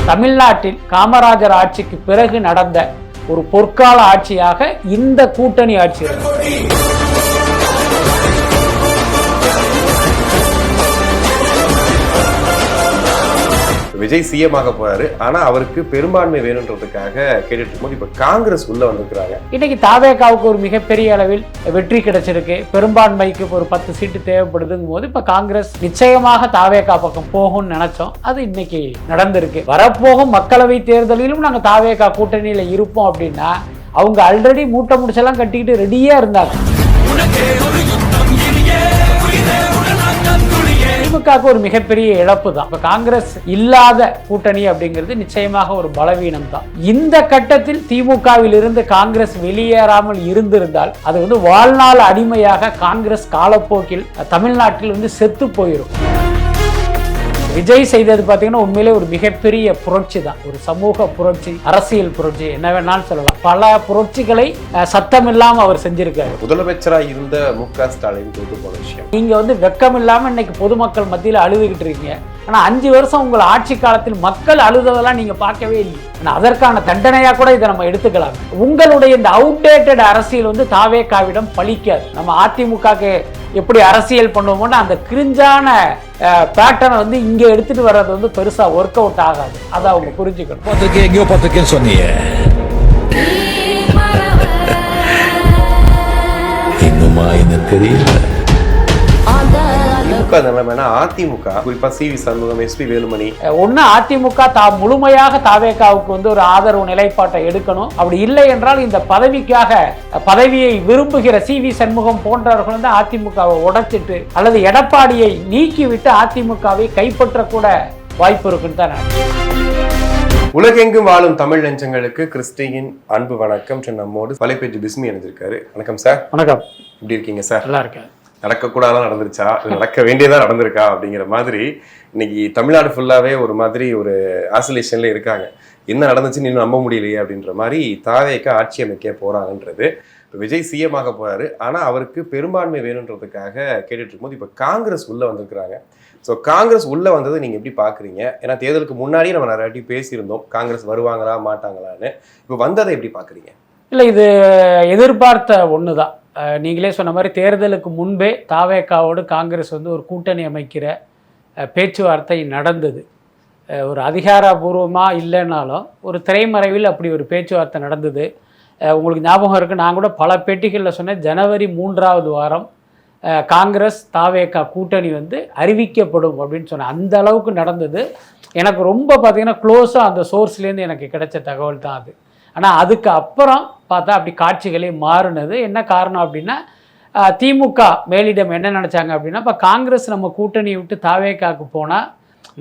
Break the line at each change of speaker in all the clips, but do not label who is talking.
தமிழ்நாட்டில் காமராஜர் ஆட்சிக்கு பிறகு நடந்த ஒரு பொற்கால ஆட்சியாக இந்த கூட்டணி ஆட்சி இருக்கு.
விஜய் சிஎம் ஆக போறாரு. ஆனா அவருக்கு பெரும்பான்மை வேணுன்றதுக்காக கேட்டுட்டு இருக்கும்போது இப்ப காங்கிரஸ் உள்ள வந்திருக்கிறாங்க.
இன்னைக்கு தாவேகாவுக்கு ஒரு மிகப்பெரிய அளவில் வெற்றி கிடைச்சிருக்கு. பெரும்பான்மைக்கு ஒரு 10 சீட்டு தேவைப்படுதுங்கும் போது இப்ப காங்கிரஸ் நிச்சயமாக தாவேகா பக்கம் போகும்னு நினைச்சோம். அது இன்னைக்கு நடந்திருக்கு. வரப்போகும் மக்களவை தேர்தலிலும் நாங்க தாவேகா கூட்டணியில இருப்போம் அப்படின்னா அவங்க ஆல்ரெடி மூட்டை முடிச்செல்லாம் கட்டிக்கிட்டு ரெடியா இருந்தாங்க. திமுகவுக்கு ஒரு மிகப்பெரிய இழப்பு தான். இப்ப காங்கிரஸ் இல்லாத கூட்டணி அப்படிங்கிறது நிச்சயமாக ஒரு பலவீனம் தான். இந்த கட்டத்தில் திமுகவில் இருந்து காங்கிரஸ் வெளியேறாமல் இருந்திருந்தால் அது வாழ்நாள் அடிமையாக காங்கிரஸ் காலப்போக்கில் தமிழ்நாட்டில் செத்து போயிடும். விஜய் செய்தது பார்த்தீங்கன்னா உண்மையிலே ஒரு மிகப்பெரிய புரட்சி தான். ஒரு சமூக புரட்சி, அரசியல் புரட்சி, என்ன வேணாலும் சொல்லலாம். பல புரட்சிகளை சத்தம் இல்லாம அவர் செஞ்சிருக்காரு.
முதலமைச்சராக இருந்த மு.க. ஸ்டாலின் போன விஷயம்,
நீங்க வெக்கம் இல்லாம இன்னைக்கு பொதுமக்கள் மத்தியில் அழுதுகிட்டு இருக்கீங்க. ஆனா 5 வருஷம் உங்கள் ஆட்சி காலத்தில் மக்கள் அழுததெல்லாம் நீங்க பார்க்கவே இல்லை. அதற்கான தண்டனையா கூட இதை நம்ம எடுத்துக்கலாம். உங்களுடைய இந்த அவுடேட்டட் அரசியல் தாவேகாவிடம் பலிக்காது. நம்ம அதிமுகக்கு எப்படி அரசியல் பண்ணுவோம்னா அந்த கிரிஞ்சான பேட்டர்னை இங்க எடுத்துட்டு வர்றது பெருசா ஒர்க் அவுட் ஆகாது. அதை அவங்க புரிஞ்சுக்கணும்.
எங்கேயோ பார்த்துக்கேன்னு சொன்னீங்க, இன்னுமா என்ன தெரியல.
அதிமுக குறிப்பா சி.வி. சண்முகம், எஸ்.பி. வேலுமணி
அதிமுக முழுமையாக தாவேகாவுக்கு ஒரு ஆதரவு நிலைப்பாட்டை எடுக்கணும். அப்படி இல்லை என்றால் இந்த பதவியை விரும்புகிற சி.வி. சண்முகம் போன்றவர்கள் அதிமுகவை உடைச்சிட்டு அல்லது எடப்பாடியை நீக்கிவிட்டு அதிமுகவை கைப்பற்றக்கூட வாய்ப்பு இருக்குன்னு தான்
உலகெங்கும் வாழும் தமிழ் நெஞ்சங்களுக்கு கிறிஸ்டியின் அன்பு வணக்கம். நம்மோடு வலைப்பேஜ் பிஸ்மி இணைஞ்சிருக்காரு. வணக்கம் சார்.
வணக்கம்.
எப்படி இருக்கீங்க சார்?
நல்லா இருக்கேன்.
நடக்கக்கூடாதான் நடந்துருச்சா, நடக்க வேண்டியதா நடந்திருக்கா அப்படிங்கிற மாதிரி இன்னைக்கு தமிழ்நாடு ஃபுல்லாவே ஒரு மாதிரி ஒரு ஆசோலேஷன்ல இருக்காங்க. என்ன நடந்துச்சுன்னு இன்னும் நம்ப முடியலையே அப்படின்ற மாதிரி தாவேகா ஆட்சி அமைக்க போறாங்கன்றது. இப்போ விஜய் சிஎம் ஆக போறாரு. ஆனா அவருக்கு பெரும்பான்மை வேணுன்றதுக்காக கேட்டுட்டு இருக்கும்போது இப்ப காங்கிரஸ் உள்ள வந்திருக்கிறாங்க. ஸோ காங்கிரஸ் உள்ள வந்ததை நீங்க எப்படி பாக்குறீங்க? ஏன்னா தேர்தலுக்கு முன்னாடியே நம்ம நிறைய பேசியிருந்தோம் காங்கிரஸ் வருவாங்களா மாட்டாங்களான்னு. இப்போ வந்ததை எப்படி பாக்குறீங்க?
இல்லை, இது எதிர்பார்த்த ஒண்ணுதான். நீங்களே சொன்ன மாதிரி தேர்தலுக்கு முன்பே தாவேகாவோடு காங்கிரஸ் ஒரு கூட்டணி அமைக்கிற பேச்சுவார்த்தை நடந்தது. ஒரு அதிகாரபூர்வமாக இல்லைன்னாலும் ஒரு திரைமறைவில் அப்படி ஒரு பேச்சுவார்த்தை நடந்தது. உங்களுக்கு ஞாபகம் இருக்குது, நான் கூட பல பேட்டிகளில் சொன்னேன், ஜனவரி 3ஆவது வாரம் காங்கிரஸ் தாவேகா கூட்டணி அறிவிக்கப்படும் அப்படின்னு சொன்னேன். அந்த அளவுக்கு நடந்தது. எனக்கு ரொம்ப பார்த்திங்கன்னா க்ளோஸாக அந்த சோர்ஸ்லேருந்து எனக்கு கிடைச்ச தகவல் தான் அது. ஆனால் அதுக்கு அப்புறம் பார்த்தா அப்படி காட்சிகளே மாறினது. என்ன காரணம் அப்படின்னா, திமுக மேலிடம் என்ன நினச்சாங்க அப்படின்னா, இப்போ காங்கிரஸ் நம்ம கூட்டணியை விட்டு தாவேகாவுக்கு போனால்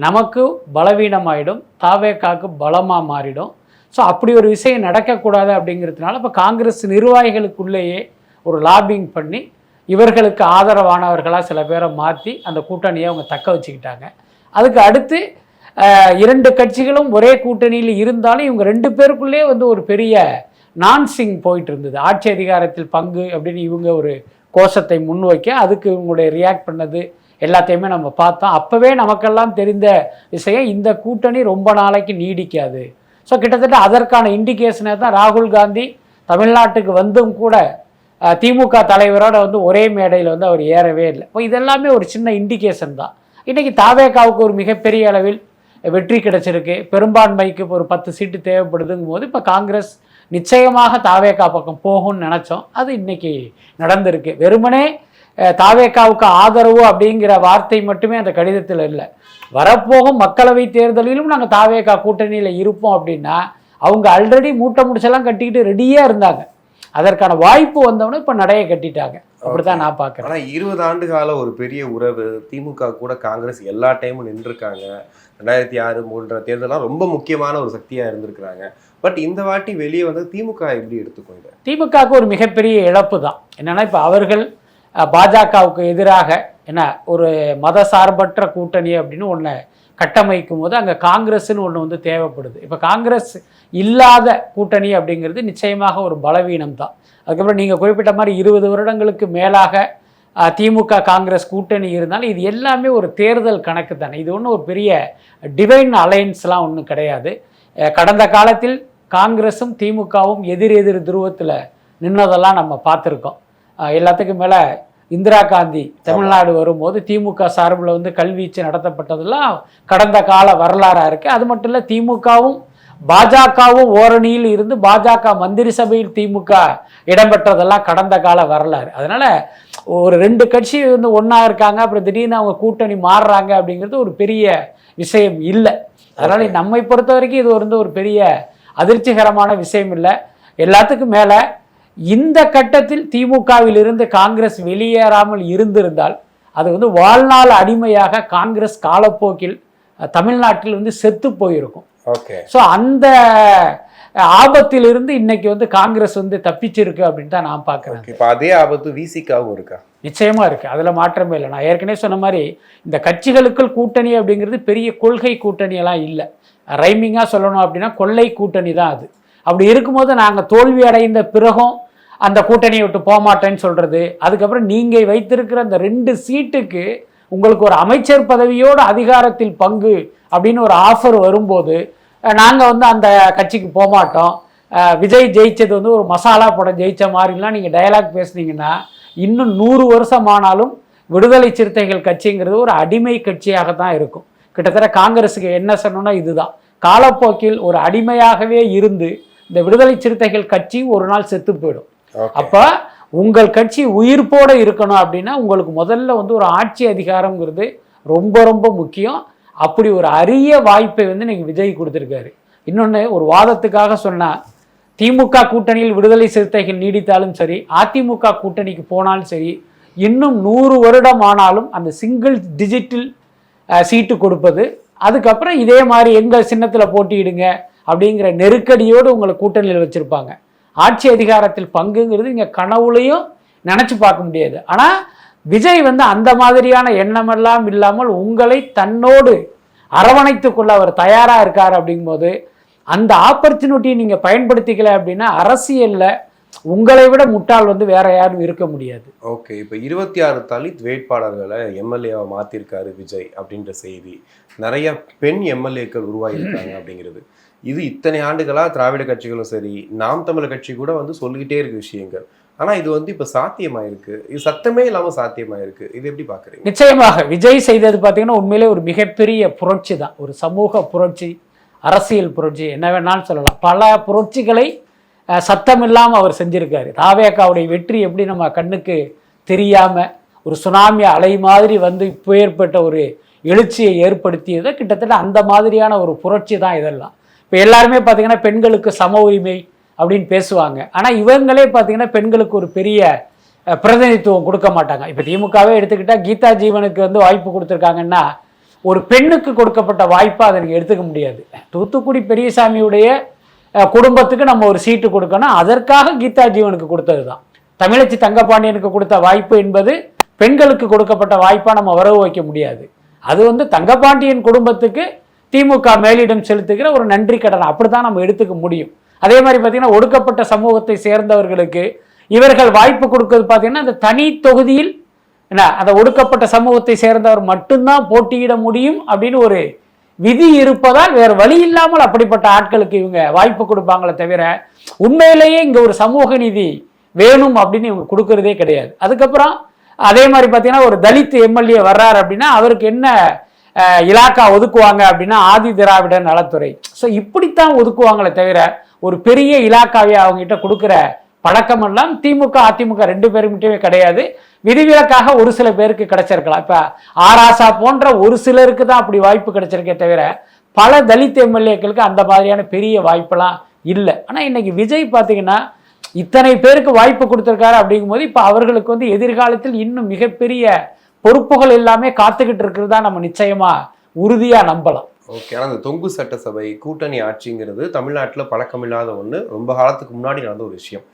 நமக்கு பலவீனமாயிடும், தாவேகாவுக்கு பலமாக மாறிடும். ஸோ அப்படி ஒரு விஷயம் நடக்கக்கூடாது அப்படிங்கிறதுனால இப்போ காங்கிரஸ் நிர்வாகிகளுக்குள்ளேயே ஒரு லாபிங் பண்ணி இவர்களுக்கு ஆதரவானவர்களாக சில பேரை மாற்றி அந்த கூட்டணியை அவங்க தக்க வச்சுக்கிட்டாங்க. அதுக்கு அடுத்து 2 கட்சிகளும் ஒரே கூட்டணியில் இருந்தாலும் இவங்க 2 பேருக்குள்ளே ஒரு பெரிய நான்சிங் போயிட்டு இருந்தது. ஆட்சி அதிகாரத்தில் பங்கு அப்படின்னு இவங்க ஒரு கோஷத்தை முன்வைக்க அதுக்கு இவங்களுடைய ரியாக்ட் பண்ணது எல்லாத்தையுமே நம்ம பார்த்தோம். அப்போவே நமக்கெல்லாம் தெரிந்த விஷயம், இந்த கூட்டணி ரொம்ப நாளைக்கு நீடிக்காது. ஸோ கிட்டத்தட்ட அதற்கான இண்டிகேஷனை தான் ராகுல் காந்தி தமிழ்நாட்டுக்கு வந்தும் கூட திமுக தலைவரோட ஒரே மேடையில் அவர் ஏறவே இல்லை. இப்போ இதெல்லாமே ஒரு சின்ன இண்டிகேஷன் தான். இன்றைக்கி தாவேகாவுக்கு ஒரு மிகப்பெரிய அளவில் வெற்றி கிடைச்சிருக்கு. பெரும்பான்மைக்கு ஒரு 10 சீட்டு தேவைப்படுதுங்கும் போது இப்போ காங்கிரஸ் நிச்சயமாக தாவேகா பக்கம் போகும்னு நினச்சோம். அது இன்னைக்கு நடந்திருக்கு. வெறுமனே தாவேகாவுக்கு ஆதரவு அப்படிங்கிற வார்த்தை மட்டுமே அந்த கடிதத்தில் இல்லை. வரப்போகும் மக்களவை தேர்தலிலும் நாங்கள் தாவேகா கூட்டணியில் இருப்போம் அப்படின்னா அவங்க ஆல்ரெடி மூட்டை முடிச்செல்லாம் கட்டிக்கிட்டு ரெடியாக இருந்தாங்க. அதற்கான வாய்ப்பு வந்தவொடனே இப்போ நடைய கட்டிட்டாங்க. அப்படித்தான் நான் பார்க்குறேன்.
ஆனால் 20 ஆண்டு கால ஒரு பெரிய உறவு. திமுக கூட காங்கிரஸ் எல்லா டைமும் நின்றுருக்காங்க. 2006 போன்ற தேர்தலாம் ரொம்ப முக்கியமான ஒரு சக்தியாக இருந்திருக்கிறாங்க. பட் இந்த வாட்டி வெளியே திமுக எப்படி எடுத்துக்கோங்க?
திமுகவுக்கு ஒரு மிகப்பெரிய இழப்பு தான். என்னன்னா இப்போ அவர்கள் பாஜகவுக்கு எதிராக ஒரு மத சார்பற்ற கூட்டணி அப்படின்னு ஒன்று கட்டமைக்கும் போது அங்கே காங்கிரஸ்ன்னு ஒன்று தேவைப்படுது. இப்போ காங்கிரஸ் இல்லாத கூட்டணி அப்படிங்கிறது நிச்சயமாக ஒரு பலவீனம் தான். அதுக்கப்புறம் நீங்கள் குறிப்பிட்ட மாதிரி 20 வருடங்களுக்கு மேலாக திமுக காங்கிரஸ் கூட்டணி இருந்தாலும் இது எல்லாமே ஒரு தேர்தல் கணக்கு தானே. இது ஒன்றும் ஒரு பெரிய டிவைன் அலையன்ஸ்லாம் ஒன்றும் கிடையாது. கடந்த காலத்தில் காங்கிரஸும் திமுகவும் எதிர் துருவத்தில் நின்னதெல்லாம் நம்ம பார்த்துருக்கோம். எல்லாத்துக்கும் மேலே இந்திரா காந்தி தமிழ்நாடு வரும்போது திமுக சார்பில் வந்து கல்வீச்சு நடத்தப்பட்டதெல்லாம் கடந்த கால வரலாறாக இருக்குது. அது மட்டும் இல்லை, திமுகவும் பாஜகவும் ஓரணியில் இருந்து பாஜக மந்திரி சபையில் திமுக இடம்பெற்றதெல்லாம் கடந்த கால வரலாறு. அதனால் ஒரு 2 கட்சி வந்து ஒன்றா இருக்காங்க, அப்புறம் திடீர்னு அவங்க கூட்டணி மாறுறாங்க அப்படிங்கிறது ஒரு பெரிய விஷயம் இல்லை. அதனால் நம்மை பொறுத்த வரைக்கும் இது வந்து ஒரு பெரிய அதிர்ச்சிகரமான விஷயம் இல்லை. எல்லாத்துக்கும் மேலே இந்த கட்டத்தில் திமுகவில் இருந்து காங்கிரஸ் வெளியேறாமல் இருந்திருந்தால் அது வந்து வாழ்நாள் அடிமையாக காங்கிரஸ் காலப்போக்கில் தமிழ்நாட்டில் வந்து செத்து போயிருக்கும்.
ஓகே.
ஸோ அந்த ஆபத்திலிருந்து இன்னைக்கு வந்து காங்கிரஸ் வந்து தப்பிச்சிருக்கு அப்படின்னு தான் நான் பார்க்குறேன்.
இப்போ அதே ஆபத்து விசிகாவும் இருக்கா?
நிச்சயமாக இருக்குது, அதில் மாற்றமே இல்லை. நான் ஏற்கனவே சொன்ன மாதிரி இந்த கட்சிகளுக்குள் கூட்டணி அப்படிங்கிறது பெரிய கொள்கை கூட்டணியெல்லாம் இல்லை. ரைமிங்காக சொல்லணும் அப்படின்னா கொள்ளை கூட்டணி தான் அது. அப்படி இருக்கும்போது நாங்கள் தோல்வி அடைந்த பிறகும் அந்த கூட்டணியை விட்டு போக மாட்டேன்னு சொல்கிறது, அதுக்கப்புறம் நீங்கள் வைத்திருக்கிற அந்த 2 சீட்டுக்கு உங்களுக்கு ஒரு அமைச்சர் பதவியோடு அதிகாரத்தில் பங்கு அப்படின்னு ஒரு ஆஃபர் வரும்போது நாங்கள் வந்து அந்த கட்சிக்கு போக மாட்டோம். விஜய் ஜெயிச்சது வந்து ஒரு மசாலா படம் ஜெயித்த மாதிரிலாம் நீங்கள் டயலாக் பேசுனீங்கன்னா இன்னும் 100 வருஷம் ஆனாலும் விடுதலை சிறுத்தைகள் கட்சிங்கிறது ஒரு அடிமை கட்சியாக தான் இருக்கும். கிட்டத்தட்ட காங்கிரஸுக்கு என்ன சொன்னோன்னா இதுதான், காலப்போக்கில் ஒரு அடிமையாகவே இருந்து இந்த விடுதலை சிறுத்தைகள் கட்சி ஒரு நாள் செத்து போயிடும். அப்போ உங்கள் கட்சி உயிர்ப்போடு இருக்கணும் அப்படின்னா உங்களுக்கு முதல்ல வந்து ஒரு ஆட்சி அதிகாரங்கிறது ரொம்ப ரொம்ப முக்கியம். அப்படி ஒரு அரிய வாய்ப்பை வந்து இன்னைக்கு விஜய் கொடுத்துருக்காரு. இன்னொன்று ஒரு வாதத்துக்காக சொன்னால், திமுக கூட்டணியில் விடுதலை சிறுத்தைகள் நீடித்தாலும் சரி, அதிமுக கூட்டணிக்கு போனாலும் சரி, இன்னும் 100 வருடம் ஆனாலும் அந்த சிங்கிள் டிஜிட்டில் சீட்டு கொடுப்பது, அதுக்கப்புறம் இதே மாதிரி எங்கள் சின்னத்தில் போட்டியிடுங்க அப்படிங்கிற நெருக்கடியோடு உங்களை கூட்டணியில் வச்சுருப்பாங்க. ஆட்சி அதிகாரத்தில் பங்குங்கிறது இங்கே கனவுலையும் நினச்சி பார்க்க முடியாது. ஆனால் விஜய் வந்து அந்த மாதிரியான எண்ணமெல்லாம் இல்லாமல் உங்களை தன்னோடு அரவணைத்து கொள்ள அவர் தயாராக இருக்கார். அப்படிங்கும்போது அந்த ஆப்பர்ச்சுனிட்டியை நீங்கள் பயன்படுத்திக்கல அப்படின்னா அரசியலில் உங்களை விட முட்டாள் வந்து வேற யாரும் இருக்க முடியாது.
ஓகே. இப்போ 26 தலித் வேட்பாளர்களை எம்எல்ஏவை மாற்றிருக்காரு விஜய் அப்படின்ற செய்தி, நிறைய பெண் எம்எல்ஏக்கள் உருவாகியிருக்காங்க அப்படிங்கிறது, இது இத்தனை ஆண்டுகளாக திராவிட கட்சிகளும் சரி நாம் தமிழர் கட்சி கூட வந்து சொல்லிக்கிட்டே இருக்கு விஷயங்கள். ஆனால் இது வந்து இப்போ சாத்தியமாயிருக்கு, இது சத்தமே இல்லாமல் சாத்தியமாயிருக்கு. இது எப்படி பார்க்குறீங்க?
நிச்சயமாக விஜய் செய்தது பார்த்தீங்கன்னா உண்மையிலே ஒரு மிகப்பெரிய புரட்சி தான், ஒரு சமூக புரட்சி, அரசியல் புரட்சி, என்ன வேணாலும் சொல்லலாம். பல புரட்சிகளை சத்தம் இல்லாமல் அவர் செஞ்சிருக்காரு. தாவேக்காவுடைய வெற்றி எப்படி நம்ம கண்ணுக்கு தெரியாமல் ஒரு சுனாமி அலை மாதிரி வந்து இப்போ ஏற்பட்ட ஒரு எழுச்சியை ஏற்படுத்தியதை கிட்டத்தட்ட அந்த மாதிரியான ஒரு புரட்சி தான் இதெல்லாம். இப்போ எல்லாருமே பார்த்தீங்கன்னா பெண்களுக்கு சம உரிமை அப்படின்னு பேசுவாங்க, ஆனால் இவங்களே பார்த்தீங்கன்னா பெண்களுக்கு ஒரு பெரிய பிரதிநிதித்துவம் கொடுக்க மாட்டாங்க. இப்போ திமுகவே எடுத்துக்கிட்டால் கீதா ஜீவனுக்கு வந்து வாய்ப்பு கொடுத்துருக்காங்கன்னா ஒரு பெண்ணுக்கு கொடுக்கப்பட்ட வாய்ப்பாக அதை நீங்கள் எடுத்துக்க முடியாது. தூத்துக்குடி பெரியசாமியுடைய குடும்பத்துக்கு நம்ம ஒரு சீட்டு கொடுக்கணும், அதற்காக கீதா ஜீவனுக்கு கொடுத்தது தான். தமிழச்சி தங்கப்பாண்டியனுக்கு கொடுத்த வாய்ப்பு என்பது பெண்களுக்கு கொடுக்கப்பட்ட வாய்ப்பாக நம்ம வரவு வைக்க முடியாது. அது வந்து தங்கப்பாண்டியன் குடும்பத்துக்கு திமுக மேலிடம் செலுத்துகிற ஒரு நன்றி கடன், அப்படி தான் நம்ம எடுத்துக்க முடியும். அதே மாதிரி பார்த்தீங்கன்னா ஒடுக்கப்பட்ட சமூகத்தை சேர்ந்தவர்களுக்கு இவர்கள் வாய்ப்பு கொடுக்கிறது பார்த்தீங்கன்னா அந்த தனி தொகுதியில் என்ன அந்த ஒடுக்கப்பட்ட சமூகத்தை சேர்ந்தவர் மட்டும்தான் போட்டியிட முடியும் அப்படின்னு ஒரு விதி இருப்பதால் வேறு வழி இல்லாமல் அப்படிப்பட்ட ஆட்களுக்கு இவங்க வாய்ப்பு கொடுப்பாங்களே தவிர உண்மையிலேயே இங்கே ஒரு சமூக நீதி வேணும் அப்படின்னு இவங்க கொடுக்கறதே கிடையாது. அதுக்கப்புறம் அதே மாதிரி பார்த்தீங்கன்னா ஒரு தலித் எம்எல்ஏ வர்றாரு அப்படின்னா அவருக்கு என்ன இலாக்கா ஒதுக்குவாங்க அப்படின்னா ஆதி திராவிட நலத்துறை. ஸோ இப்படித்தான் ஒதுக்குவாங்களே தவிர ஒரு பெரிய இலாக்காவே அவங்ககிட்ட கொடுக்குற பழக்கமெல்லாம் திமுக அதிமுக 2 பேருக்கிட்டே கிடையாது. விதிவிலக்காக ஒரு சில பேருக்கு கிடைச்சிருக்கலாம். இப்போ ஆராசா போன்ற ஒரு சிலருக்கு தான் அப்படி வாய்ப்பு கிடைச்சிருக்கே தவிர பல தலித் எம்எல்ஏக்களுக்கு அந்த மாதிரியான பெரிய வாய்ப்பெல்லாம் இல்லை. ஆனால் இன்னைக்கு விஜய் பார்த்தீங்கன்னா இத்தனை பேருக்கு வாய்ப்பு கொடுத்துருக்காரு அப்படிங்கும்போது இப்போ அவர்களுக்கு வந்து எதிர்காலத்தில் இன்னும் மிகப்பெரிய பொறுப்புகள் எல்லாமே காத்துக்கிட்டு இருக்கிறதா நம்ம நிச்சயமா உறுதியா நம்பலாம்.
ஓகே. ஆனால் அந்த தொங்கு சட்டசபை கூட்டணி ஆட்சிங்கிறது தமிழ்நாட்டில் பழக்கமில்லாத ஒன்று, ரொம்ப காலத்துக்கு முன்னாடி நடந்த ஒரு விஷயம்.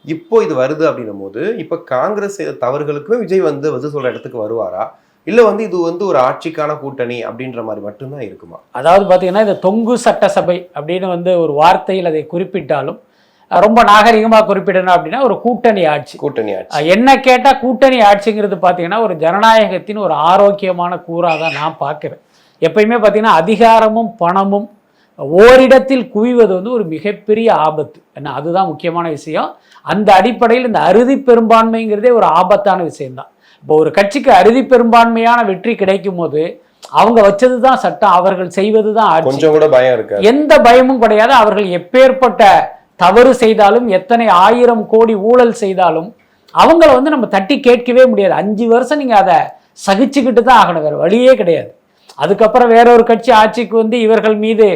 இப்போ இது வருது அப்படின்னும் போது இப்போ காங்கிரஸ் செய்த தவறுகளுக்குமே விஜய் வந்து சொல்ற இடத்துக்கு வருவாரா, இல்லை வந்து இது வந்து ஒரு ஆட்சிக்கான கூட்டணி அப்படின்ற மாதிரி மட்டும்தான் இருக்குமா?
அதாவது பார்த்தீங்கன்னா இந்த தொங்கு சட்டசபை அப்படின்னு வந்து ஒரு வார்த்தையில் அதை குறிப்பிட்டாலும் ரொம்ப நாகரிகமாக குறிப்பிடணும் அப்படின்னா ஒரு கூட்டணி ஆட்சி. என்ன கேட்டால் கூட்டணி ஆட்சிங்கிறது பார்த்தீங்கன்னா ஒரு ஜனநாயகத்தின் ஒரு ஆரோக்கியமான கூறாக தான் நான் பார்க்குறேன். எப்பயுமே பார்த்தீங்கன்னா அதிகாரமும் பணமும் ஓரிடத்தில் குவிவது வந்து ஒரு மிகப்பெரிய ஆபத்து. ஏன்னா அதுதான் முக்கியமான விஷயம். அந்த அடிப்படையில் இந்த அறுதி பெரும்பான்மைங்கிறதே ஒரு ஆபத்தான விஷயம்தான். இப்போ ஒரு கட்சிக்கு அறுதி பெரும்பான்மையான வெற்றி கிடைக்கும் போது அவங்க வச்சது தான் சட்டம், அவர்கள் செய்வது தான் ஆட்சி.
கொஞ்சம் கூட பயம் இருக்கு,
எந்த பயமும் கிடையாது. அவர்கள் எப்பேற்பட்ட தவறு செய்தாலும், எத்தனை 1000 கோடி ஊழல் செய்தாலும் அவங்கள வந்து நம்ம தட்டி கேட்கவே முடியாது. 5 வருஷம் நீங்க அதை சகிச்சுக்கிட்டு தான் ஆகணும், வேற வழியே கிடையாது. அதுக்கப்புறம் வேற ஒரு கட்சி ஆட்சிக்கு வந்து இவர்கள் மீது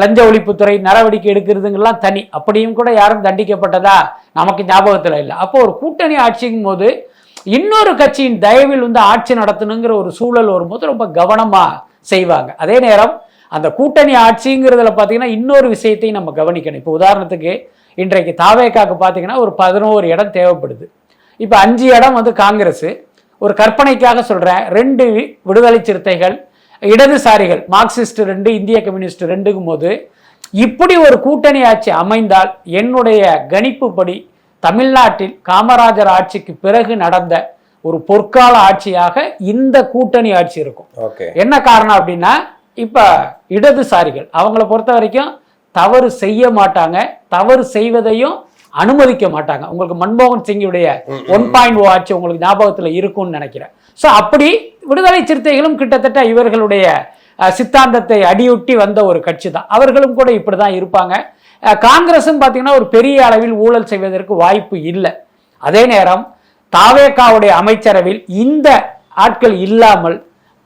லஞ்ச ஒழிப்புத்துறை நடவடிக்கை எடுக்கிறதுங்கெல்லாம் தனி. அப்படியும் கூட யாரும் தண்டிக்கப்பட்டதா நமக்கு ஞாபகத்தில் இல்லை. அப்போ ஒரு கூட்டணி ஆட்சிக்கும் போது இன்னொரு கட்சியின் தயவில் வந்து ஆட்சி நடத்தணுங்கிற ஒரு சூழல் வரும்போது ரொம்ப கவனமா செய்வாங்க. அதே நேரம் அந்த கூட்டணி ஆட்சிங்கிறதுல பார்த்தீங்கன்னா இன்னொரு விஷயத்தையும் நம்ம கவனிக்கணும். இப்போ உதாரணத்துக்கு இன்றைக்கு தாவேக்காக்கு பார்த்தீங்கன்னா ஒரு 11 இடம் தேவைப்படுது. இப்போ 5 இடம் வந்து காங்கிரஸ், ஒரு கற்பனைக்காக சொல்றேன், 2 விடுதலை சிறுத்தைகள், இடதுசாரிகள் மார்க்சிஸ்ட் 2, இந்திய கம்யூனிஸ்ட் 2க்கும் போது இப்படி ஒரு கூட்டணி ஆட்சி அமைந்தால் என்னுடைய கணிப்புப்படி தமிழ்நாட்டில் காமராஜர் ஆட்சிக்கு பிறகு நடந்த ஒரு பொற்கால ஆட்சியாக இந்த கூட்டணி ஆட்சி இருக்கும். என்ன காரணம் அப்படின்னா இப்ப இடதுசாரிகள் அவங்கள பொறுத்த வரைக்கும் தவறு செய்ய மாட்டாங்க, தவறு செய்வதையும் அனுமதிக்க மாட்டாங்க. உங்களுக்கு மன்மோகன் சிங்குடைய 1.0 ஆட்சி உங்களுக்கு ஞாபகத்தில் இருக்கும்னு நினைக்கிறேன். ஸோ அப்படி விடுதலை சிறுத்தைகளும் கிட்டத்தட்ட இவர்களுடைய சித்தாந்தத்தை அடியொட்டி வந்த ஒரு கட்சி தான். அவர்களும் கூட இப்படிதான் இருப்பாங்க. காங்கிரஸும் பார்த்தீங்கன்னா ஒரு பெரிய அளவில் ஊழல் செய்வதற்கு வாய்ப்பு இல்லை. அதே நேரம் தாவேகாவுடைய அமைச்சரவையில் இந்த ஆட்கள் இல்லாமல்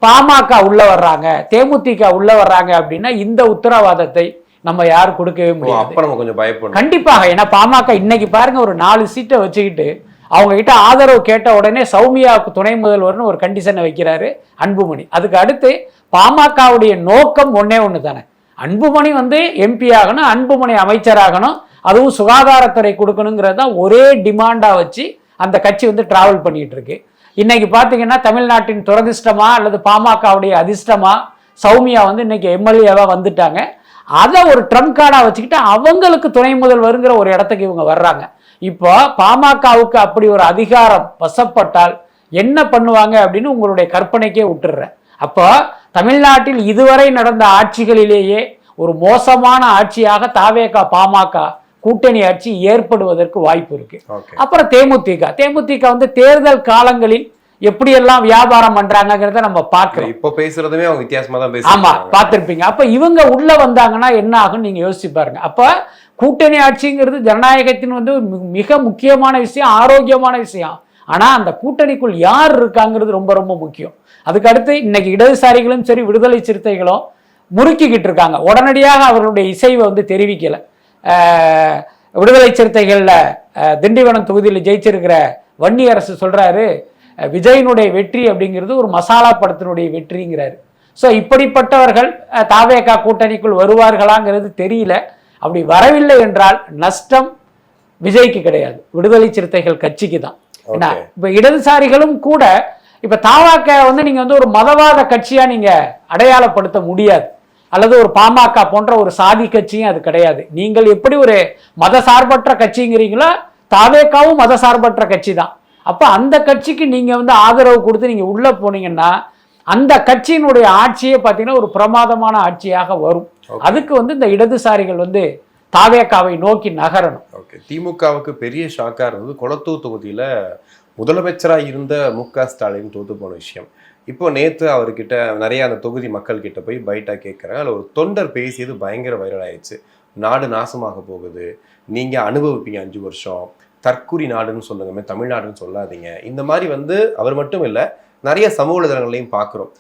பாமக உள்ள வர்றாங்க, தேமுதிக உள்ள வர்றாங்க அப்படின்னா இந்த உத்தரவாதத்தை நம்ம யாரும் கொடுக்கவே முடியாது. கண்டிப்பாக. ஏன்னா பாமக இன்னைக்கு பாருங்க ஒரு 4 சீட்டை வச்சுக்கிட்டு அவங்க கிட்ட ஆதரவு கேட்ட உடனே சௌமியாவுக்கு துணை முதல்வர்னு ஒரு கண்டிஷனை வைக்கிறாரு அன்புமணி. அதுக்கு அடுத்து பாமகவுடைய நோக்கம் ஒன்னே ஒன்று தானே, அன்புமணி வந்து எம்பி ஆகணும், அன்புமணி அமைச்சராகணும், அதுவும் சுகாதாரத்துறை கொடுக்கணுங்கிறது தான் ஒரே டிமாண்டா வச்சு அந்த கட்சி வந்து டிராவல் பண்ணிட்டு இருக்கு. இன்னைக்கு பாத்தீங்கன்னா தமிழ்நாட்டின் துரதிர்ஷ்டமா அல்லது பாமகவுடைய அதிர்ஷ்டமா சௌமியா வந்து இன்னைக்கு எம்எல்ஏவா வந்துட்டாங்க. அதை ஒரு ட்ரம்ப் கார்டா வச்சுக்கிட்டு அவங்களுக்கு துணை முதல்வருங்கிற ஒரு இடத்துக்கு இவங்க வர்றாங்க. இப்போ பாமகவுக்கு அப்படி ஒரு அதிகாரம் வசப்பட்டால் என்ன பண்ணுவாங்க அப்படின்னு உங்களுடைய கற்பனைக்கே விட்டுடுறேன். அப்போ தமிழ்நாட்டில் இதுவரை நடந்த ஆட்சிகளிலேயே ஒரு மோசமான ஆட்சியாக தாவேகா பாமக கூட்டணி ஆட்சி ஏற்படுவதற்கு வாய்ப்பு இருக்கு. அப்புறம் தேமுதிக வந்து தேர்தல் காலங்களில் எப்படியெல்லாம் வியாபாரம் பண்றாங்கிறத நம்ம பார்க்கிறோம்.
இப்போ பேசுறதுமே அவங்க வித்தியாசமா தான் பேசுறாங்க.
ஆமா, பார்த்திருப்பீங்க. அப்ப இவங்க உள்ள வந்தாங்கன்னா என்ன ஆகும் நீங்க யோசிச்சு பாருங்க. அப்ப கூட்டணி ஆட்சிங்கிறது ஜனநாயகத்தின் வந்து மிக முக்கியமான விஷயம், ஆரோக்கியமான விஷயம். ஆனா அந்த கூட்டணிக்குள் யார் இருக்காங்கிறது ரொம்ப ரொம்ப முக்கியம். அதுக்கு அடுத்து இன்னைக்கு இடதுசாரிகளும் சரி விடுதலை சிறுத்தைகளும் முறுக்கிக்கிட்டு இருக்காங்க. உடனடியாக அவர்களுடைய இசைவை வந்து தெரிவிக்கல. விடுதலை சிறுத்தைகள்ல திண்டிவனம் தொகுதியில் ஜெயிச்சிருக்கிற வன்னி அரசு சொல்றாரு விஜயனுடைய வெற்றி அப்படிங்கிறது ஒரு மசாலா படத்தினுடைய வெற்றிங்கிறாரு. ஸோ இப்படிப்பட்டவர்கள் தாவேகா கூட்டணிக்குள் வருவார்களாங்கிறது தெரியல. அப்படி வரவில்லை என்றால் நஷ்டம் விஜய்க்கு கிடையாது, விடுதலை சிறுத்தைகள் கட்சிக்கு தான். இப்ப இடதுசாரிகளும் கூட இப்ப தாவேக வந்து நீங்க வந்து ஒரு மதவாத கட்சியா நீங்க அடையாளப்படுத்த முடியாது, அல்லது ஒரு பாமக போன்ற ஒரு சாதி கட்சியும் அது கிடையாது. நீங்கள் எப்படி ஒரு மத சார்பற்ற கட்சிங்கிறீங்களோ தாவேகாவும் மத சார்பற்ற கட்சி தான். அப்ப அந்த கட்சிக்கு நீங்க வந்து ஆதரவு கொடுத்து நீங்க உள்ள போனீங்கன்னா அந்த கட்சியினுடைய ஆட்சியே பார்த்தீங்கன்னா ஒரு பிரமாதமான ஆட்சியாக வரும். அதுக்கு வந்து இந்த இடதுசாரிகள் வந்து தாவேகாவை நோக்கி நகரணும்.
திமுகவுக்கு பெரிய ஷாக்கா இருந்தது கொளத்தூர் தொகுதியில முதலமைச்சராக இருந்த மு.க. ஸ்டாலின் தோத்து போன விஷயம். இப்போ நேற்று அவர்கிட்ட நிறைய அந்த தொகுதி மக்கள் கிட்ட போய் பைட்டா கேட்குறாங்க. அதில் ஒரு தொண்டர் பேசியது பயங்கர வைரல் ஆயிடுச்சு. நாடு நாசமாக போகுது, நீங்க அனுபவிப்பீங்க 5 வருஷம், தற்குறி நாடுன்னு சொல்லுங்க, தமிழ்நாடுன்னு சொல்லாதீங்க. இந்த மாதிரி வந்து அவர் மட்டும் இல்லை, நிறைய சமூக வலைதளங்களையும் பார்க்குறோம்.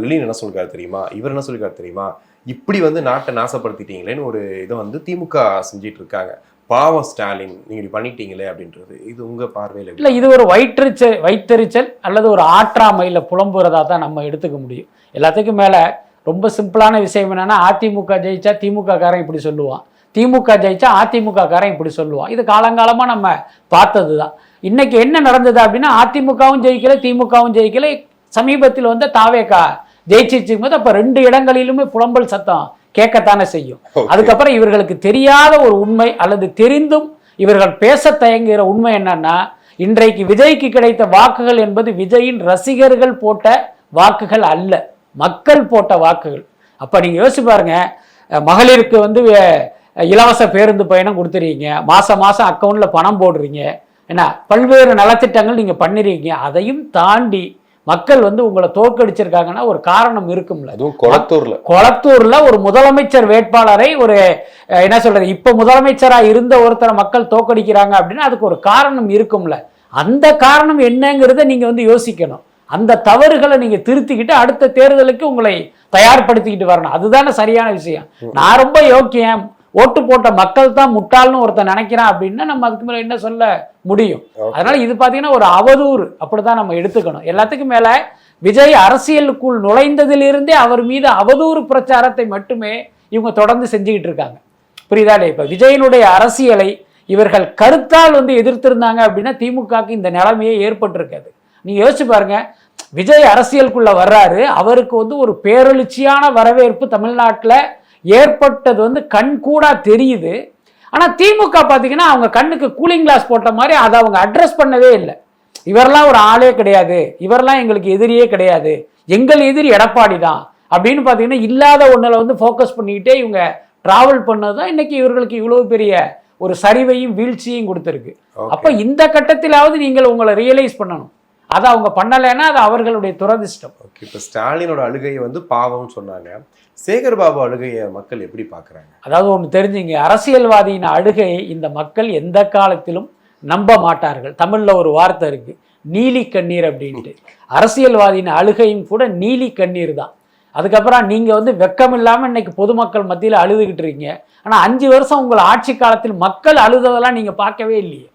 லிலின் என்ன சொல்லிருக்காரு தெரியுமா, இவர் என்ன சொல்லிருக்காரு தெரியுமா, இப்படி வந்து நாட்டை நாசப்படுத்திட்டீங்களேன்னு ஒரு இதை வந்து திமுக செஞ்சிட்டு இருக்காங்க. பாவம் ஸ்டாலின், நீங்க இப்படி பண்ணிட்டீங்களே அப்படின்றது. இது உங்க பார்வையில்
இல்லை, இது ஒரு வயிற்றெரிச்சல் அல்லது ஒரு ஆற்றாமையில் புலம்புறதா தான் நம்ம எடுத்துக்க முடியும். எல்லாத்துக்கும் மேலே ரொம்ப சிம்பிளான விஷயம் என்னன்னா, அதிமுக ஜெயிச்சா திமுக காரன் இப்படி சொல்லுவான், திமுக ஜெயிச்சா அதிமுக காரன் இப்படி சொல்லுவான். இது காலங்காலமா நம்ம பார்த்தது தான். இன்னைக்கு என்ன நடந்தது அப்படின்னா, அதிமுகவும் ஜெயிக்கல திமுகவும் ஜெயிக்கல. சமீபத்தில் வந்து தாவேகா ஜெயிச்சிருக்கும் போது அப்ப 2 இடங்களிலுமே புலம்பல் சத்தம் கேட்கத்தானே செய்யும். அதுக்கப்புறம் இவர்களுக்கு தெரியாத ஒரு உண்மை அல்லது தெரிந்தும் இவர்கள் பேச தயங்குகிற உண்மை என்னன்னா, இன்றைக்கு விஜய்க்கு கிடைத்த வாக்குகள் என்பது விஜயின் ரசிகர்கள் போட்ட வாக்குகள் அல்ல, மக்கள் போட்ட வாக்குகள். அப்ப நீங்க யோசிச்சு பாருங்க, மகளிருக்கு வந்து இலவச பேருந்து பயணம் கொடுத்துறீங்க, மாசம் மாசம் அக்கௌண்ட்ல பணம் போடுறீங்க, என்ன பல்வேறு நலத்திட்டங்கள் நீங்க பண்ணிருக்கீங்க. அதையும் தாண்டி மக்கள் வந்து உங்களை தோற்கடிச்சிருக்காங்கன்னா ஒரு காரணம் இருக்கும்ல.
அதுவும்
கொளத்தூர்ல ஒரு முதலமைச்சர் வேட்பாளரை ஒரு என்ன சொல்றது, இப்ப முதலமைச்சரா இருந்த ஒருத்தரை மக்கள் தோற்கடிக்கிறாங்க அப்படின்னா அதுக்கு ஒரு காரணம் இருக்கும்ல. அந்த காரணம் என்னங்கிறத நீங்க வந்து யோசிக்கணும். அந்த தவறுகளை நீங்க திருத்திக்கிட்டு அடுத்த தேர்தலுக்கு உங்களை தயார்படுத்திக்கிட்டு வரணும். அதுதானே சரியான விஷயம். நான் ரொம்ப யோக்கியம், ஓட்டு போட்ட மக்கள் தான் முட்டாள்னு ஒருத்தன் நினைக்கிறான் அப்படின்னா நம்ம அதுக்கு மேல என்ன சொல்ல முடியும்? அதனால இது பாத்தீங்கன்னா ஒரு அவதூறு, அப்படிதான் நம்ம எடுத்துக்கணும். எல்லாத்துக்கும் மேல விஜய் அரசியலுக்குள் நுழைந்ததிலிருந்தே அவர் மீது அவதூறு பிரச்சாரத்தை மட்டுமே இவங்க தொடர்ந்து செஞ்சுக்கிட்டு இருக்காங்க. புரியுதா? இப்ப விஜயனுடைய அரசியலை இவர்கள் கருத்தால் வந்து எதிர்த்திருந்தாங்க அப்படின்னா திமுகவுக்கு இந்த நிலைமையே ஏற்பட்டிருக்காது. நீங்க யோசிச்சு பாருங்க, விஜய் அரசியலுக்குள்ள வர்றாரு, அவருக்கு வந்து ஒரு பேரெழுச்சியான வரவேற்பு தமிழ்நாட்டில் ஏற்பட்டது வந்து கண் கூட தெரியுது. ஆனா திமுக பாத்தீங்கன்னா அவங்க கண்ணுக்கு கூலிங் கிளாஸ் போட்ட மாதிரி அதை அவங்க அட்ரஸ் பண்ணவே இல்லை. இவரெல்லாம் ஒரு ஆளே கிடையாது, இவரெல்லாம் எங்களுக்கு எதிரியே கிடையாது, எங்கள் எதிரி எடப்பாடி தான் அப்படின்னு பாத்தீங்கன்னா இல்லாத ஒண்ணுல வந்து ஃபோக்கஸ் பண்ணிக்கிட்டே இவங்க டிராவல் பண்ணதுதான் இன்னைக்கு இவர்களுக்கு இவ்வளவு பெரிய ஒரு சரிவையும் வீழ்ச்சியையும் கொடுத்துருக்கு. அப்ப இந்த கட்டத்திலாவது நீங்கள் உங்களை ரியலைஸ் பண்ணணும். அதை அவங்க பண்ணலைன்னா அது அவர்களுடைய துரதிர்ஷ்டம்.
இப்ப ஸ்டாலினோட அழுகையை வந்து பாவம்னு சொன்னாங்க, சேகர் பாபு அழுகையை மக்கள் எப்படி பாக்குறாங்க?
அதாவது ஒன்று தெரிஞ்சுங்க, அரசியல்வாதியின் அழுகையை இந்த மக்கள் எந்த காலத்திலும் நம்ப மாட்டார்கள். தமிழ்ல ஒரு வார்த்தை இருக்கு, நீலி கண்ணீர் அப்படின்ட்டு. அரசியல்வாதியின் அழுகையும் கூட நீலி கண்ணீர் தான். அதுக்கப்புறம் நீங்க வந்து வெக்கம் இல்லாம இன்னைக்கு பொதுமக்கள் மத்தியில் அழுதுகிட்டு இருக்கீங்க. ஆனா 5 வருஷம் உங்கள் ஆட்சி காலத்தில் மக்கள் அழுததெல்லாம் நீங்க பார்க்கவே இல்லையே.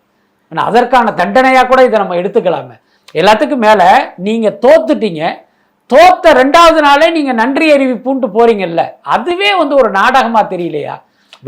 ஆனா அதற்கான தண்டனையா கூட இதை நம்ம எடுத்துக்கலாமே. எல்லாத்துக்கும் மேல நீங்க தோத்துட்டீங்க, தோத்த 2வது நாளே நீங்க நன்றி அறிவிப்புன்ட்டு போறீங்கல்ல, அதுவே வந்து ஒரு நாடகமா தெரியலையா?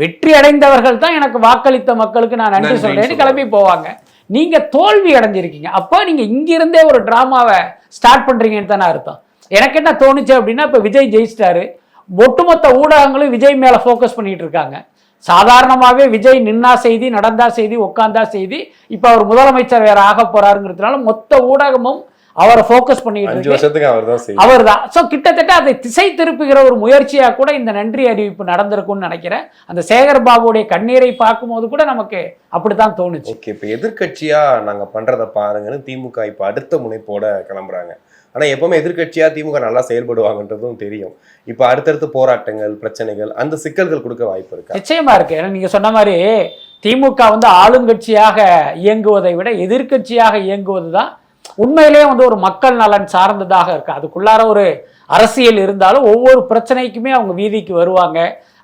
வெற்றி அடைந்தவர்கள் தான் எனக்கு வாக்களித்த மக்களுக்கு நான் நன்றி சொல்றேன்னு கிளம்பி போவாங்க. நீங்க தோல்வி அடைஞ்சிருக்கீங்க. அப்போ நீங்க இங்கிருந்தே ஒரு டிராமாவை ஸ்டார்ட் பண்றீங்கன்னு தானே அர்த்தம். எனக்கு என்ன தோணுச்சு அப்படின்னா, இப்ப விஜய் ஜெயிச்சிட்டாரு, ஒட்டுமொத்த ஊடகங்களும் விஜய் மேல ஃபோக்கஸ் பண்ணிட்டு இருக்காங்க. சாதாரணமாகவே விஜய் நின்னா செய்தி, நடந்தா செய்தி, உட்கார்ந்தா செய்தி, இப்ப அவர் முதலமைச்சர் வேற ஆக போறாருங்கிறதுனால மொத்த ஊடகமும் அவரை ஃபோக்கஸ் பண்ணிட்டு அவர் தான். ஸோ கிட்டத்தட்ட அதை திசை திருப்புகிற ஒரு முயற்சியா கூட இந்த நன்றி அறிவிப்பு நடந்திருக்கும்னு நினைக்கிறேன். அந்த சேகர் பாபுடைய கண்ணீரை பார்க்கும்போது கூட நமக்கு அப்படித்தான் தோணுச்சு.
இப்ப எதிர்கட்சியா நாங்க பண்றதை பாருங்கன்னு திமுக இப்ப அடுத்த முனைப்போட கிளம்புறாங்க. ஆனா எப்பவுமே எதிர்கட்சியா திமுக நல்லா செயல்படுவாங்கன்றதும் தெரியும். இப்ப அடுத்தடுத்து போராட்டங்கள், பிரச்சனைகள், அந்த சிக்கல்கள் கொடுக்க வாய்ப்பு இருக்கு.
நிச்சயமா இருக்கு. ஏன்னா நீங்க சொன்ன மாதிரி திமுக வந்து ஆளுங்கட்சியாக இயங்குவதை விட எதிர்கட்சியாக இயங்குவதுதான் உண்மையிலேயே வந்து ஒரு மக்கள் நலன் சார்ந்ததாக இருக்கு. அதுக்குள்ளார ஒரு அரசியல் இருந்தாலும் ஒவ்வொரு பிரச்சனைக்குமே அவங்க வீதிக்கு வருவாங்க.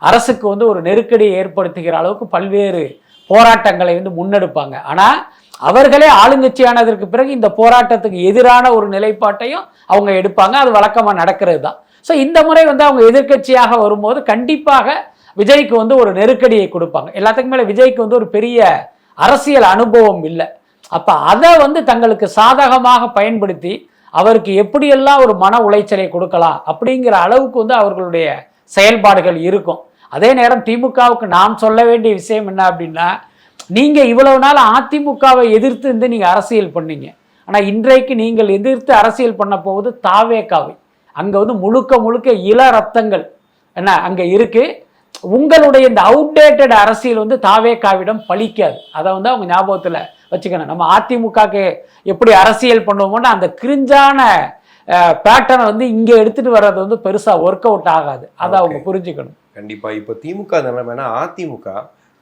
அரசுக்கு வந்து ஒரு நெருக்கடியை ஏற்படுத்துகிற அளவுக்கு பல்வேறு போராட்டங்களை வந்து முன்னெடுப்பாங்க. ஆனா அவர்களே ஆளுங்கட்சியானதற்கு பிறகு இந்த போராட்டத்துக்கு எதிரான ஒரு நிலைப்பாட்டையும் அவங்க எடுப்பாங்க. அது வழக்கமா நடக்கிறது தான். ஸோ இந்த முறை வந்து அவங்க எதிர்கட்சியாக வரும்போது கண்டிப்பாக விஜய்க்கு வந்து ஒரு நெருக்கடியை கொடுப்பாங்க. எல்லாத்துக்கும் மேல விஜய்க்கு வந்து ஒரு பெரிய அரசியல் அனுபவம் இல்லை. அப்ப அதை வந்து தங்களுக்கு சாதகமாக பயன்படுத்தி அவருக்கு எப்படியெல்லாம் ஒரு மன உளைச்சலை கொடுக்கலாம் அப்படிங்கிற அளவுக்கு வந்து அவர்களுடைய செயல்பாடுகள் இருக்கும். அதே நேரம் திமுகவுக்கு நாம் சொல்ல வேண்டிய விஷயம் என்ன அப்படின்னா, நீங்க இவ்வளவு நாள் அதிமுகவை எதிர்த்து இருந்து நீங்க அரசியல் பண்ணீங்க. ஆனா இன்றைக்கு நீங்கள் எதிர்த்து அரசியல் பண்ண போவது தாவேகாவை. அங்க வந்து முழுக்க முழுக்க இள ரத்தங்கள் என்ன அங்க இருக்கு. உங்களுடைய இந்த அவுடேட்டட் அரசியல் வந்து தாவேகாவிடம் பலிக்காது. அதை வந்து அவங்க ஞாபகத்துல வச்சுக்கணும். நம்ம அதிமுகக்கு எப்படி அரசியல் பண்ணுவோம்னா அந்த கிரிஞ்சான பேட்டர்னை வந்து இங்க எடுத்துட்டு வர்றது வந்து பெருசா ஒர்க் அவுட் ஆகாது. அதை அவங்க புரிஞ்சுக்கணும்.
கண்டிப்பா. இப்ப திமுக நிலைமைனா அதிமுக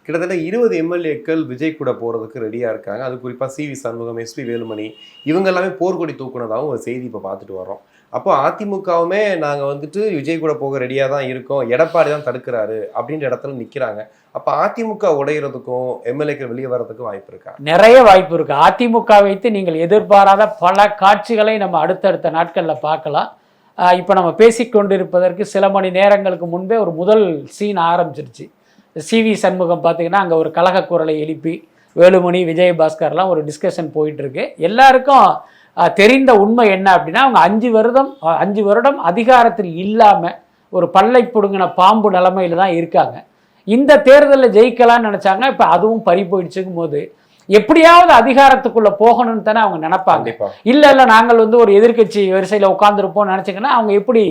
கிட்டத்தட்ட 20 எம்எல்ஏக்கள் விஜய் கூட போறதுக்கு ரெடியா இருக்காங்க. அது குறிப்பா சி.வி. சண்முகம், எஸ்.பி. வேலுமணி இவங்க எல்லாமே போர்க்கொடி தூக்குனதாகவும் ஒரு செய்தி இப்ப பார்த்துட்டு வரோம். அப்போ அதிமுகவுமே நாங்க வந்துட்டு விஜய் கூட போக ரெடியா தான் இருக்கோம், எடப்பாடி தான் தடுக்கிறாரு அப்படின்ற இடத்துல நிக்கிறாங்க. அப்ப அதிமுக உடையிறதுக்கும் எம்எல்ஏக்கள் வெளியே வர்றதுக்கும் வாய்ப்பு இருக்கா?
நிறைய வாய்ப்பு இருக்கு. அதிமுக வைத்து நீங்கள் எதிர்பாராத பல காட்சிகளை நம்ம அடுத்தடுத்த நாட்கள்ல பார்க்கலாம். இப்ப நம்ம பேசிக்கொண்டிருப்பதற்கு சில மணி நேரங்களுக்கு முன்பே ஒரு முதல் சீன் ஆரம்பிச்சிருச்சு. சி.வி. சண்முகம் பார்த்தீங்கன்னா அங்கே ஒரு கலக குரலை எழுப்பி வேலுமணி, விஜயபாஸ்கர்லாம் ஒரு டிஸ்கஷன் போயிட்டு இருக்கு. எல்லாருக்கும் தெரிந்த உண்மை என்ன அப்படின்னா, அவங்க 5 வருடம் அதிகாரத்தில் இல்லாமல் ஒரு பல்லை பிடுங்கின பாம்பு நிலைமையில தான் இருக்காங்க. இந்த தேர்தலில் ஜெயிக்கலாம்னு நினைச்சாங்க. இப்போ அதுவும் பறி போயிடுச்சுக்கும் போது எப்படியாவது அதிகாரத்துக்குள்ள போகணும்னு தானே அவங்க நினைப்பாங்க. இல்ல இல்ல நாங்கள் வந்து ஒரு எதிர்க்கட்சி வரிசையில உட்கார்ந்துருப்போம் நினைச்சீங்கன்னா அவங்க எப்படி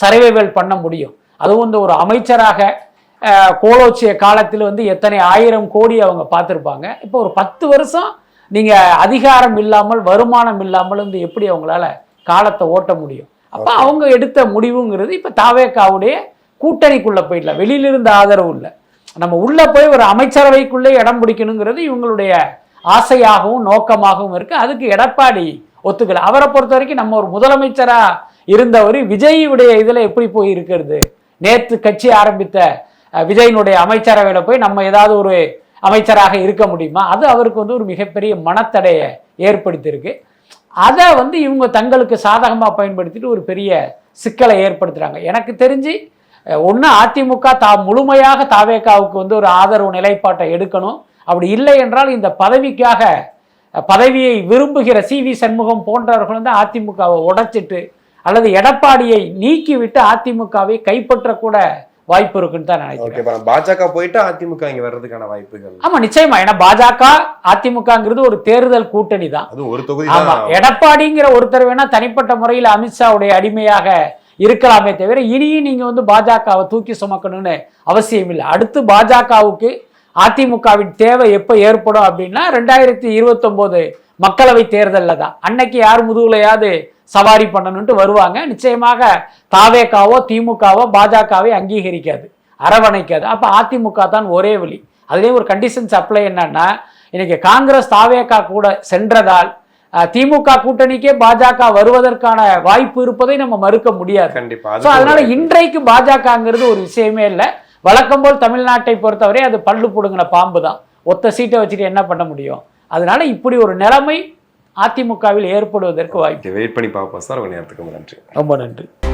சர்வைவல் பண்ண முடியும்? அதுவும் வந்து ஒரு அமைச்சராக கோலோச்சிய காலத்தில் வந்து எத்தனை 1000 கோடி அவங்க பார்த்துருப்பாங்க. இப்போ ஒரு 10 வருஷம் நீங்க அதிகாரம் இல்லாமல் வருமானம் இல்லாமல் வந்து எப்படி அவங்களால காலத்தை ஓட்ட முடியும்? அப்ப அவங்க எடுத்த முடிவுங்கிறது இப்ப தாவேகாவுடைய கூட்டணிக்குள்ள போயிடல, வெளியிலிருந்து ஆதரவு இல்லை, நம்ம உள்ள போய் ஒரு அமைச்சரவைக்குள்ளே இடம் பிடிக்கணுங்கிறது இவங்களுடைய ஆசையாகவும் நோக்கமாகவும் இருக்கு. அதுக்கு எடப்பாடி ஒத்துக்கல. அவரை பொறுத்த வரைக்கும் நம்ம ஒரு முதலமைச்சரா இருந்தவர் விஜயுடைய இதுல எப்படி போய் இருக்கிறது? நேற்று கட்சி ஆரம்பித்த விஜயனுடைய அமைச்சரவையில போய் நம்ம ஏதாவது ஒரு அமைச்சராக இருக்க முடியுமா? அது அவருக்கு வந்து ஒரு மிகப்பெரிய மனத்தடையை ஏற்படுத்தியிருக்கு. அதை வந்து இவங்க தங்களுக்கு சாதகமா பயன்படுத்திட்டு ஒரு பெரிய சிக்கலை ஏற்படுத்துறாங்க. எனக்கு தெரிஞ்சு ஒன்று அதிமுக முழுமையாக தாவேகாவுக்கு வந்து ஒரு ஆதரவு நிலைப்பாட்டை எடுக்கணும். அப்படி இல்லை என்றால் இந்த பதவியை விரும்புகிற CV சண்முகம் போன்றவர்கள் வந்து அதிமுகவை உடைச்சிட்டு அல்லது எடப்பாடியை நீக்கிவிட்டு அதிமுகவை கைப்பற்றக்கூட வாய்ப்பு இருக்குன்னு தான் நினைக்கிறேன்.
பாஜக போயிட்டு அதிமுக இங்க வர்றதுக்கான வாய்ப்புகள்.
ஆமா, நிச்சயமா. ஏன்னா பாஜக அதிமுகங்கிறது ஒரு தேர்தல் கூட்டணி தான்.
அது ஒரு தொகுதி.
ஆமா, எடப்பாடிங்கிற ஒருத்தர் வேணா தனிப்பட்ட முறையில் அமித்ஷாவுடைய அடிமையாக இருக்கலாமே தவிர இனியும் நீங்க வந்து பாஜகவை தூக்கி சுமக்கணும்னு அவசியம் இல்லை. அடுத்து பாஜகவுக்கு அதிமுகவின் தேவை எப்ப ஏற்படும் அப்படின்னா 2029 மக்களவை தேர்தலில் தான். அன்னைக்கு யார் முதுகுலையாவது சவாரி பண்ணணும்ட்டு வருவாங்க. நிச்சயமாக தாவேகாவோ திமுகவோ பாஜகவை அங்கீகரிக்காது, அரவணைக்காது. அப்ப அதிமுக தான் ஒரே வழி. அதுலேயும் ஒரு கண்டிஷன்ஸ் அப்ளை என்னன்னா, இன்னைக்கு காங்கிரஸ் தாவேகா கூட சென்றதால் திமுக கூட்டணிக்கே பாஜக வருவதற்கான வாய்ப்பு இருப்பதை நம்ம மறுக்க முடியாது.
கண்டிப்பா.
அதனால இன்றைக்கு பாஜகங்கிறது ஒரு விஷயமே இல்லை. வழக்கம் போல் தமிழ்நாட்டை பொறுத்தவரை அது பல்லு புடுங்கின பாம்பு தான். ஒத்த சீட்டை வச்சுட்டு என்ன பண்ண முடியும்? அதனால இப்படி ஒரு நிலைமை அதிமுகவில் ஏற்படுவதற்கு வாய்ப்பு.
வெயிட் பண்ணி பார்ப்போம் சார். நேரத்துக்கு நன்றி.
ரொம்ப நன்றி.